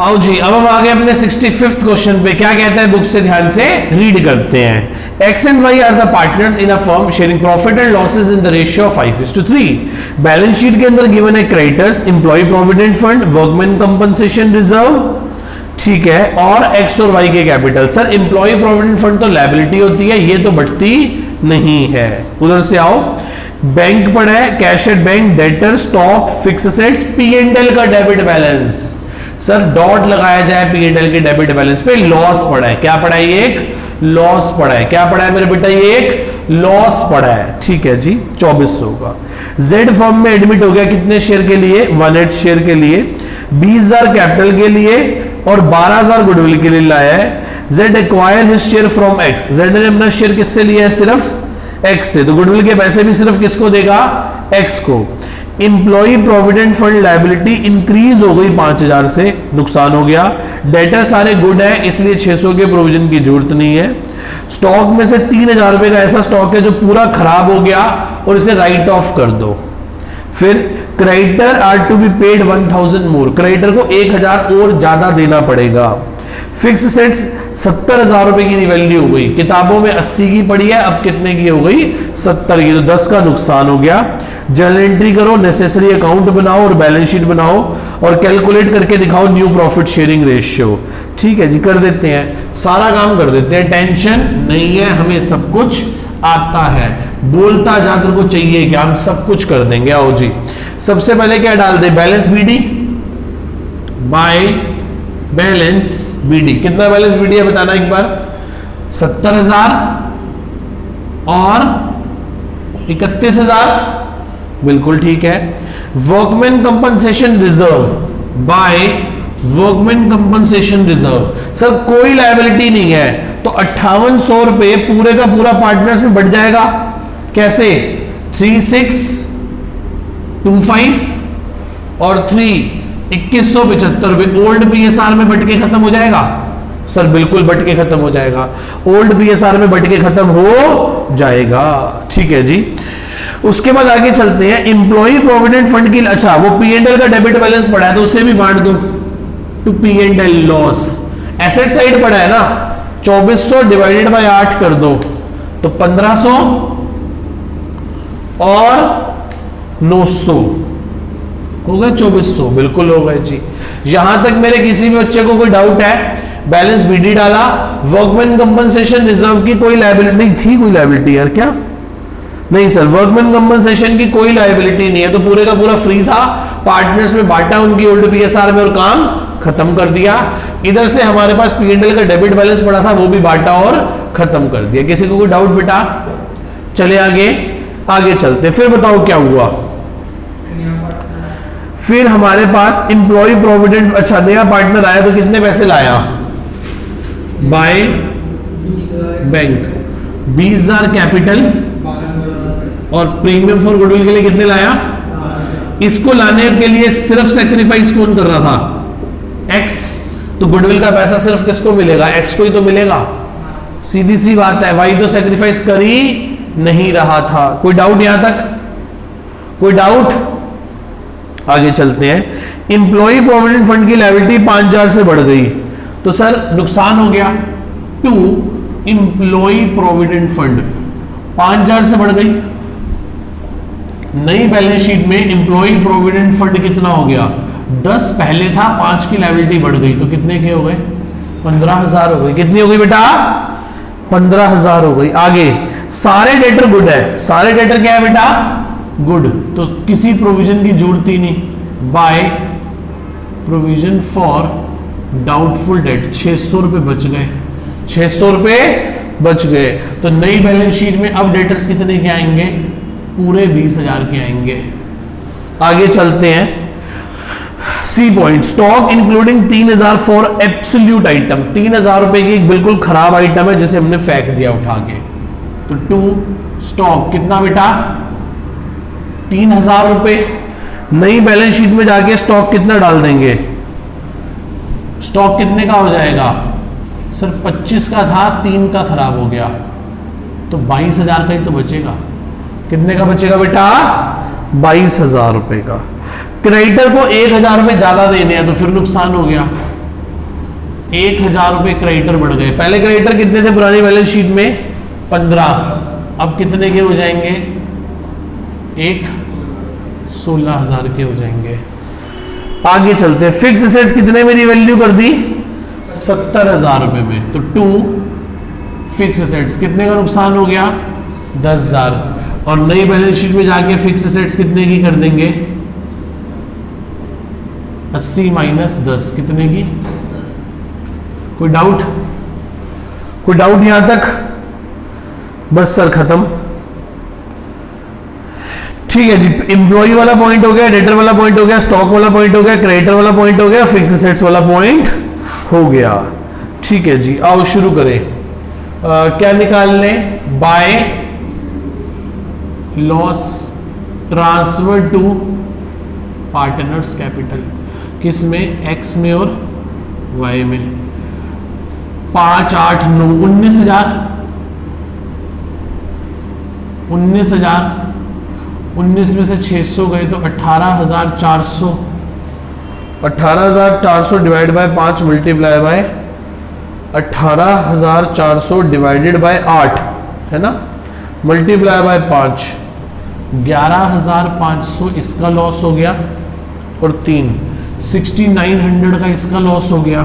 आओ जी, अब हम आगे अपने 65th क्वेश्चन पे। क्या कहता है बुक से ध्यान से रीड करते हैं। X and Y are the partners in a firm sharing profit and losses in the ratio of 5:3। Balance sheet के अंदर गिवन है creditors, employ provident fund, workman compensation reserve, ठीक है, और एक्स और वाई के capital. Sir employ provident fund तो liability होती है, ये तो बढ़ती नहीं है। उधर से आओ, बैंक पड़ा है, cash at bank, debtor, stock, fix assets, पी&एल का डेबिट बैलेंस। सर डॉट लगाया जाए पी&एल के डेबिट बैलेंस पे, लॉस पड़ा है। क्या पड़ा है? एक लॉस पड़ा है। क्या पड़ा है मेरे बेटा? ये एक लॉस पड़ा है, ठीक है जी। 2400 का। जेड फर्म में एडमिट हो गया कितने शेयर के लिए? 1/8 शेयर के लिए, 20,000 कैपिटल के लिए और 12,000 गुडविल के लिए लाया है। Z acquire his share from x. Z ने अपना शेयर किससे लिया है? सिर्फ एक्स से, तो गुडविल के पैसे भी सिर्फ किसको देगा? एक्स को। Employee provident fund liability increase हो गई 5,000 से, नुकसान हो गया। डेटर सारे गुड है, इसलिए 600 के प्रोविजन की जरूरत नहीं है। स्टॉक में से 3,000 रुपए का ऐसा स्टॉक है जो पूरा खराब हो गया और इसे राइट ऑफ कर दो। फिर creditor are to be paid 1,000 more, creditor को 1,000 और ज्यादा देना पड़ेगा। फिक्स सेट्स 70,000 रुपए की वैल्यू हो गई, किताबों में 80 की पड़ी है, अब कितने की हो गई? 70 की, तो 10 का नुकसान हो गया। जर्नल एंट्री करो, नेसेसरी अकाउंट बनाओ और बैलेंस शीट बनाओ और कैलकुलेट करके दिखाओ न्यू प्रॉफिट शेयरिंग रेशियो। ठीक है जी, कर देते हैं, सारा काम कर देते हैं, टेंशन नहीं है, हमें सब कुछ आता है। बोलता जातर को चाहिए कि हम सब कुछ कर देंगे। आओ जी, सबसे पहले क्या डाल दे? Balance BD by balance BD. कितना बैलेंस बीडी है बताना एक बार? 70,000 और 31,000, बिल्कुल ठीक है। Workman compensation reserve by workman compensation reserve. Sir कोई लायबिलिटी नहीं है, तो 5800 रुपए पूरे का पूरा पार्टनर्स में बढ़ जाएगा। कैसे? 3625 और 2175 रुपए ओल्ड बीएसआर में बट के खत्म हो जाएगा। सर बिल्कुल बट के खत्म हो जाएगा, ओल्ड बीएसआर में बट के खत्म हो जाएगा, ठीक है जी। उसके बाद आगे चलते हैं, इंप्लॉई प्रोविडेंट फंड की। अच्छा, वो पी&एल का डेबिट बैलेंस पड़ा है तो उसे भी बांट दो to P&L loss. Asset side पड़ा है ना, 2400 डिवाइडेड बाय 8 कर दो तो 1500 और 900 हो गए 2400, बिल्कुल हो गए जी। यहां तक मेरे किसी भी बच्चे को कोई डाउट है? बैलेंस बीडी डाला, वर्कमैन कंपनसेशन रिजर्व की कोई लायबिलिटी नहीं थी। कोई लायबिलिटी यार क्या? नहीं सर, वर्कमैन कंपनसेशन की कोई लायबिलिटी नहीं है, तो पूरे का पूरा फ्री था। पार्टनर्स में बांटा उनकी ओल्ड बीएसआर में और काम खत्म कर दिया। इधर से हमारे पास पी&एल का डेबिट बैलेंस पड़ा था, वो भी बांटा और खत्म कर दिया। किसी को कोई डाउट बेटा? चले आगे चलते। फिर बताओ क्या हुआ? फिर हमारे पास इंप्लॉय प्रोविडेंट, अच्छा नया पार्टनर आया तो कितने पैसे लाया? बाय बैंक 20,000 कैपिटल और प्रीमियम फॉर गुडविल के लिए कितने लाया? इसको लाने के लिए सिर्फ सेक्रीफाइस कौन कर रहा था? एक्स। तो गुडविल का पैसा सिर्फ किसको मिलेगा? एक्स को ही तो मिलेगा, सीधी सी बात है। वाई तो सेक्रीफाइस कर ही नहीं रहा था। कोई डाउट यहां तक? कोई डाउट? आगे चलते हैं। इंप्लॉई प्रोविडेंट फंड की लायबिलिटी 5,000 से बढ़ गई, तो सर नुकसान हो गया टू इंप्लॉई प्रोविडेंट फंड, 5,000 से बढ़ गई। नई बैलेंस शीट में इंप्लॉई प्रोविडेंट फंड कितना हो गया? 10 पहले था, 5 की लायबिलिटी बढ़ गई, तो कितने के हो गए? 15,000 हो गई। कितनी हो गई बेटा? 15,000 हो गई। आगे सारे डेटर गुड है, सारे डेटर क्या है बेटा? गुड, तो किसी प्रोविजन की जरूरत ही नहीं। By provision for doubtful date 600 रुपए बच गए, 600 रुपए बच गए। तो नई बैलेंस शीट में अब डेटर्स कितने के आएंगे? पूरे 20,000 के आएंगे। आगे चलते हैं, C point. Stock including 3,000 for absolute item. 3,000 रुपए की एक बिल्कुल खराब आइटम है जिसे हमने फेंक दिया उठा के, तो टू स्टॉक कितना बेटा? 3,000 रुपए। नई बैलेंस शीट में जाके स्टॉक कितना डाल देंगे? स्टॉक कितने का हो जाएगा? सर 25 का था, 3 का खराब हो गया, तो 22,000 का ही तो बचेगा। कितने का बचेगा बेटा? 22,000 रुपए का। क्रेडिटर को 1,000 रुपए ज्यादा देने हैं, तो फिर नुकसान हो गया। 1000 रुपए क्रेडिटर बढ़ गए। पहले क्रेडिटर कितने थे पुरानी बैलेंस शीट में? 15। अब कितने के हो जाएंगे? 16,000 के हो जाएंगे। आगे चलते हैं। फिक्स एसेट्स कितने में रिवैल्यू कर दी? 70,000 रुपए में। तो 2 फिक्स एसेट्स कितने का नुकसान हो गया? 10,000। और नई बैलेंस शीट में जाके फिक्स एसेट्स कितने की कर देंगे? 80 माइनस 10 कितने की? कोई डाउट? कोई डाउट यहां तक? बस सर खत्म। ठीक है जी। एम्प्लॉय वाला पॉइंट हो गया, डेटर वाला पॉइंट हो गया, स्टॉक वाला पॉइंट हो गया, क्रेडिटर वाला पॉइंट हो गया, फिक्स एसेट्स वाला पॉइंट हो गया। ठीक है जी, आओ शुरू करें। क्या निकाल लें? By loss transfer to partners capital. किस में? एक्स में और वाई में। 5, 8, 9, 19,000। 19 में से 600 गए तो 18,400। 18,400 divide by 5 multiply by 18,400 divided by 8 है ना, मल्टीप्लाई बाय 5 11,500 इसका लॉस हो गया। और 3 6,900 का इसका लॉस हो गया।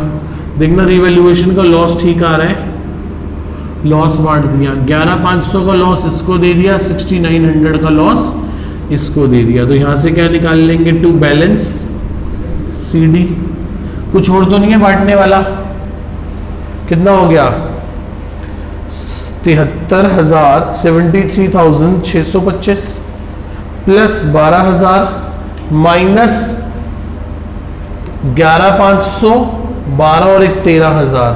देखना रिवैल्यूएशन का लॉस ठीक आ रहा है। लॉस बांट दिया, 11,500 का लॉस इसको दे दिया, 6,900 का लॉस इसको दे दिया। तो यहां से क्या निकाल लेंगे? To balance CD। कुछ और तो नहीं है बांटने वाला। कितना हो गया? 73,625 प्लस 12,000 माइनस 11,500, 12 और 1 13,000,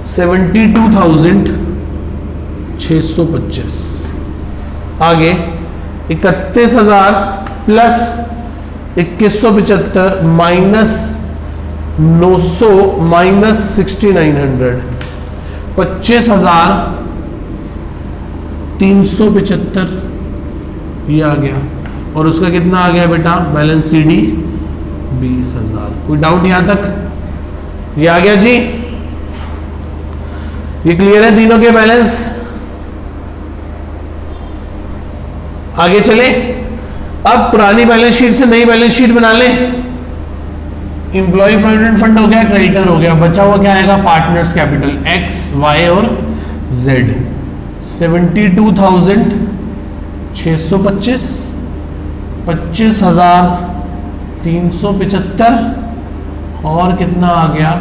72,625। आगे 31,000 प्लस 2175 माइनस 900 माइनस 6,900, 25,375 ये आ गया। और उसका कितना आ गया बेटा? Balance CD 20,000। कोई डाउट यहां तक? ये आ गया जी? ये क्लियर है तीनों के बैलेंस? आगे चले। अब पुरानी बैलेंस शीट से नई बैलेंस शीट बना लें। इंप्लॉय प्रोविडेंट फंड हो गया, क्रेडिटर हो गया, बचा हुआ क्या आएगा? पार्टनर्स कैपिटल X, Y और Z। 72,625, 25,375 और कितना आ गया?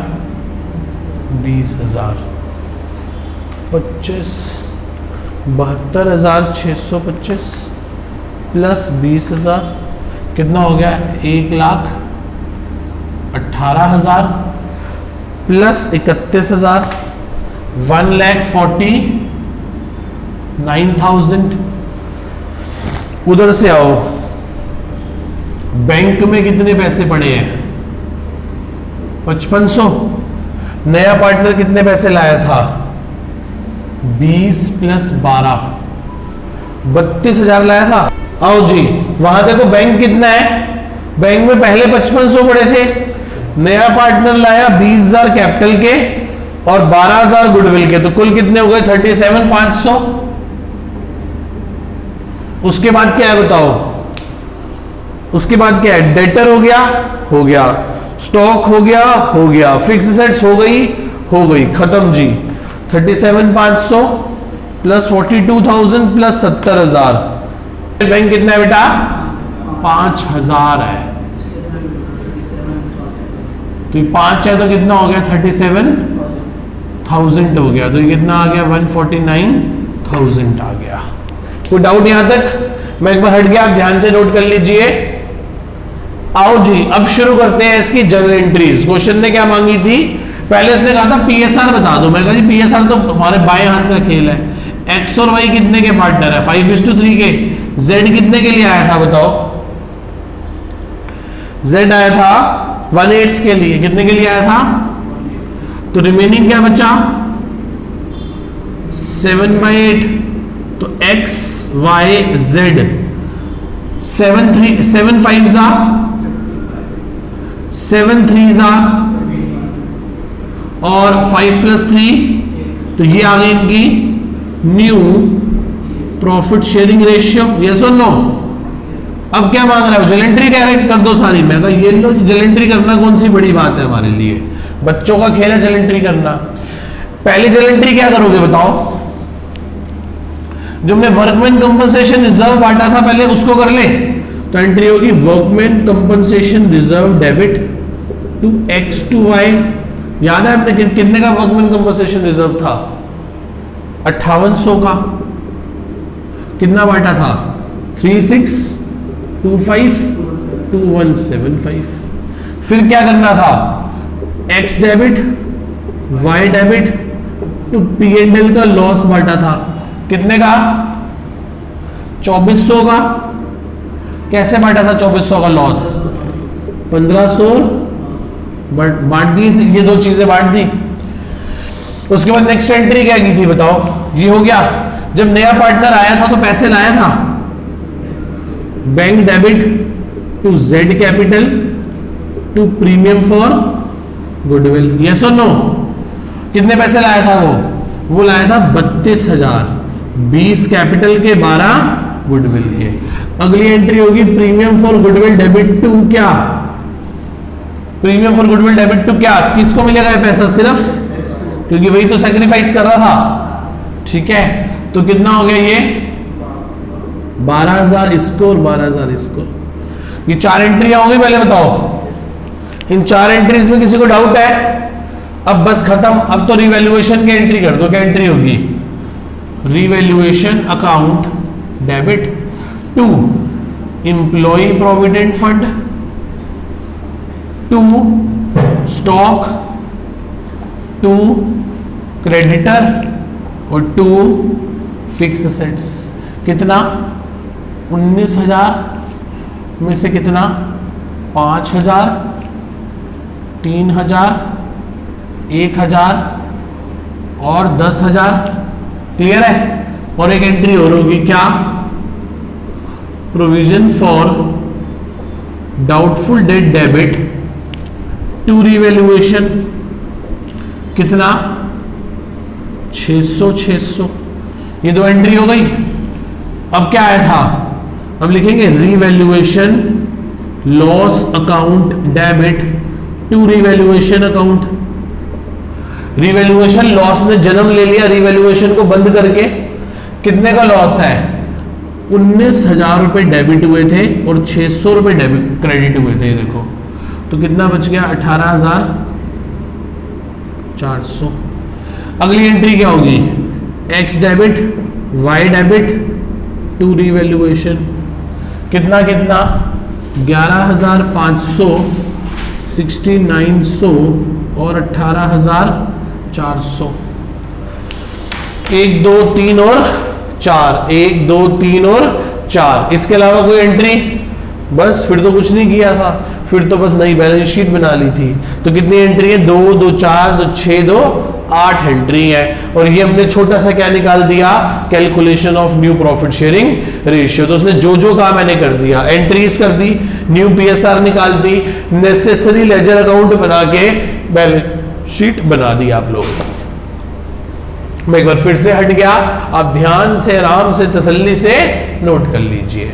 20,000। 72,625 प्लस 20,000 कितना हो गया? 1,18,000 प्लस 31,000, 1,49,000। उधर से आओ। बैंक में कितने पैसे पड़े हैं? 5500। नया पार्टनर कितने पैसे लाया था? 20 प्लस 12, 32,000 लाया था। आओ जी, वहां देखो बैंक कितना है। बैंक में पहले 5500 पड़े थे, नया पार्टनर लाया 20,000 कैपिटल के और 12,000 गुडविल के, तो कुल कितने हो गए? 37,500। उसके बाद क्या है बताओ? उसके बाद क्या है? डेटर हो गया, हो गया, स्टॉक हो गया, हो गया, फिक्स एसेट्स हो गई, हो गई, खत्म जी। 37,500 प्लस 42,000 प्लस 70,000। बैंक कितना है बेटा? 5,000 है। तो 5 है तो कितना हो गया? 37,000 हो गया। तो ये कितना आ गया? 149,000 आ गया। कोई डाउट यहां तक? मैं एक बार हट गया, आप ध्यान से नोट कर लीजिए। आओ जी, अब शुरू करते हैं इसकी जर्नल एंट्रीज। क्वेश्चन ने क्या मांगी थी? पहले उसने कहा था PSR बता दो। मैं कहा जी PSR तो हमारे बाएं हाथ का खेल है। X और Y कितने के पार्टनर है? 5:3 के। Z कितने के लिए आया था बताओ? Z आया था 1/8 के लिए। कितने के लिए आया था? तो रिमेनिंग क्या बचा? 7/8। तो X Y Z 7 5 7 3 और 5 + 3 तो ये आ गई इनकी new profit sharing ratio. Yes और नो? अब क्या मांग रहा है? जल एंट्री कह रहे हैं कर दो सारी। मैं कहा ये लो, जल एंट्री करना कौन सी बड़ी बात है हमारे लिए, बच्चों का खेल है जल एंट्री करना। पहली जल एंट्री क्या करोगे बताओ? जो हमने वर्कमैन कंपनसेशन रिजर्व बांटा था पहले उसको कर ले, तो एंट्री होगी workman compensation reserve debit to X to Y। याद है आपने कितने का वर्कमैन कंपनसेशन रिजर्व था? 5800 का। कितना बांटा था? 3625 2175। फिर क्या करना था? X debit Y debit to P&L का लॉस बांटा था। कितने का? 2400 का। कैसे बांटा था 2400 का लॉस? 1500 बांट दी, ये दो चीजें बांट दी। उसके बाद नेक्स्ट एंट्री क्या की थी बताओ? ये हो गया जब नया पार्टनर आया था तो पैसे लाया था, bank debit to Z capital to premium for goodwill. Yes और नो? कितने पैसे लाया था वो लाया था 32,000, 20 कैपिटल के 12 गुडविल के। अगली एंट्री होगी premium for goodwill debit to क्या? Premium for goodwill debit to क्या? किसको मिलेगा ये पैसा? सिर्फ, क्योंकि वही तो सैक्रिफाइस कर रहा था। ठीक है, तो कितना हो गया ये? 12,000 इसको और 12,000 इसको। ये 4 एंट्रियां हो गई। पहले बताओ इन 4 एंट्रीज में किसी को डाउट है? अब बस खत्म। अब तो रिवैल्यूएशन की एंट्री कर दो। क्या एंट्री होगी? Revaluation account debit to employ provident fund to stock to creditor और टू फिक्स एसेट्स। कितना? 19,000 में से कितना? 5,000, 3,000, 1,000 और 10,000। क्लियर है? और एक एंट्री और होगी क्या? Provision for doubtful debt debit to revaluation. कितना? 600। ये दो एंट्री हो गई। अब क्या आया था? अब लिखेंगे revaluation loss account debit to revaluation account. Revaluation loss ने जन्म ले लिया, रिवैल्यूएशन को बंद करके। कितने का लॉस है? 19,000 रुपए डेबिट हुए थे और 600 रुपए डेबिट क्रेडिट हुए थे। देखो तो कितना बच गया? 18,400। अगली एंट्री क्या होगी? X debit Y debit to revaluation. कितना 11,500, 6900 और 18,400। 1 2 3 और 4, 1 2 3 और 4। इसके अलावा कोई एंट्री? बस फिर तो कुछ नहीं किया था, फिर तो बस नई बैलेंस शीट बना ली थी। तो कितनी एंट्री है? 2 2 4 2 6 2 8 एंट्री है। और ये हमने छोटा सा क्या निकाल दिया? Calculation of new profit sharing ratio. तो उसने जो जो काम मैंने कर दिया, एंट्रीज कर दी, न्यू PSR निकाल दी, नेसेसरी लेजर अकाउंट बना के बैलेंस शीट बना दी आप लोग। मैं एक बार फिर से हट गया, आप ध्यान से आराम से तसल्ली से नोट कर लीजिए।